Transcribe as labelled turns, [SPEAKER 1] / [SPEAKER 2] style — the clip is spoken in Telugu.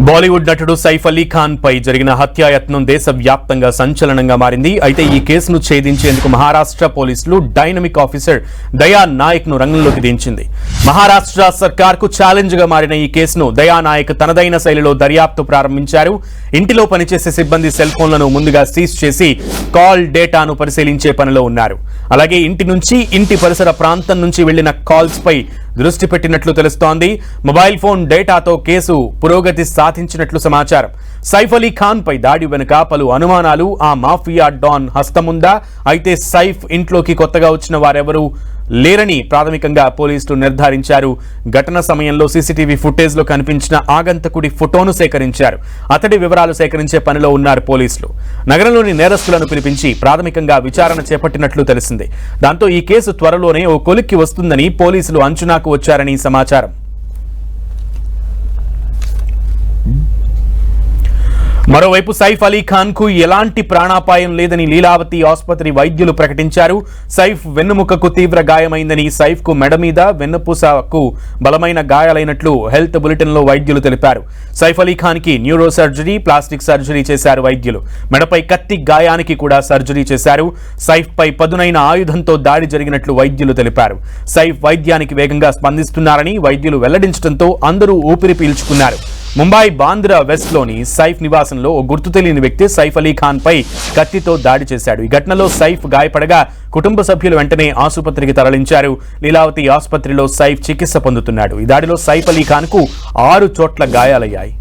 [SPEAKER 1] బాలీవుడ్ నటుడు సైఫ్ అలీ ఖాన్ పై జరిగిన హత్యాయత్నం దేశవ్యాప్తంగా సంచలనంగా మారింది. అయితే ఈ కేసును ఛేదించేందుకు మహారాష్ట్ర పోలీసులు డైనమిక్ ఆఫీసర్ దయా నాయక్ ను రంగంలోకి దించింది. మహారాష్ట్ర సర్కార్ కు ఛాలెంజ్ గా మారిన ఈ కేసును దయా నాయక్ తనదైన శైలిలో దర్యాప్తు ప్రారంభించారు. ఇంటిలో పనిచేసే సిబ్బంది సెల్ ఫోన్లను ముందుగా సీజ్ చేసి కాల్ డేటాను పరిశీలించే పనిలో ఉన్నారు. అలాగే ఇంటి నుంచి ఇంటి పరిసర ప్రాంతం నుంచి వెళ్లిన కాల్స్ పై దృష్టి పెట్టినట్లు తెలుస్తోంది. మొబైల్ ఫోన్ డేటాతో కేసు పురోగతి సాధించినట్లు సమాచారం. సైఫ్ అలీ ఖాన్ పై దాడి వెనుక పలు అనుమానాలు. ఆ మాఫియా డాన్ హస్తముందా? అయితే సైఫ్ ఇంట్లోకి కొత్తగా వచ్చిన వారెవరూ లేరని ప్రాథమికంగా పోలీసులు నిర్ధారించారు. ఘటన సమయంలో సీసీటీవీ ఫుటేజ్ లో కనిపించిన ఆగంతకుడి ఫోటోను సేకరించారు. అతడి వివరాలు సేకరించే పనిలో ఉన్నారు పోలీసులు. నగరంలోని నేరస్తులను పిలిపించి ప్రాథమికంగా విచారణ చేపట్టినట్లు తెలిసింది. దాంతో ఈ కేసు త్వరలోనే ఓ కొలిక్కి వస్తుందని పోలీసులు అంచనాకు వచ్చారని సమాచారం. మరోవైపు సైఫ్ అలీ ఖాన్ కు ఎలాంటి ప్రాణాపాయం లేదని లీలావతి ఆసుపత్రి వైద్యులు ప్రకటించారు. సైఫ్ వెన్నుముకకు తీవ్ర గాయమైందని, సైఫ్ కు మెడ మీద వెన్నుపూసకు బలమైన గాయాలైనట్లు హెల్త్ బులెటిన్ లో వైద్యులు తెలిపారు. సైఫ్ అలీ ఖాన్ కి న్యూరో సర్జరీ, ప్లాస్టిక్ సర్జరీ చేశారు వైద్యులు. మెడపై కత్తి గాయానికి కూడా సర్జరీ చేశారు. సైఫ్ పై పదునైన ఆయుధంతో దాడి జరిగినట్లు వైద్యులు తెలిపారు. సైఫ్ వైద్యానికి వేగంగా స్పందిస్తున్నారని వైద్యులు వెల్లడించడంతో అందరూ ఊపిరి పీల్చుకున్నారు. ముంబై బాంద్రా వెస్ట్ లోని సైఫ్ నివాసంలో ఓ గుర్తు తెలియని వ్యక్తి సైఫ్ అలీ ఖాన్ పై కత్తితో దాడి చేశాడు. ఈ ఘటనలో సైఫ్ గాయపడగా కుటుంబ సభ్యులు వెంటనే ఆసుపత్రికి తరలించారు. లీలావతి ఆసుపత్రిలో సైఫ్ చికిత్స పొందుతున్నాడు. ఈ దాడిలో సైఫ్ అలీ ఖాన్ కు 6 చోట్ల గాయాలయ్యాయి.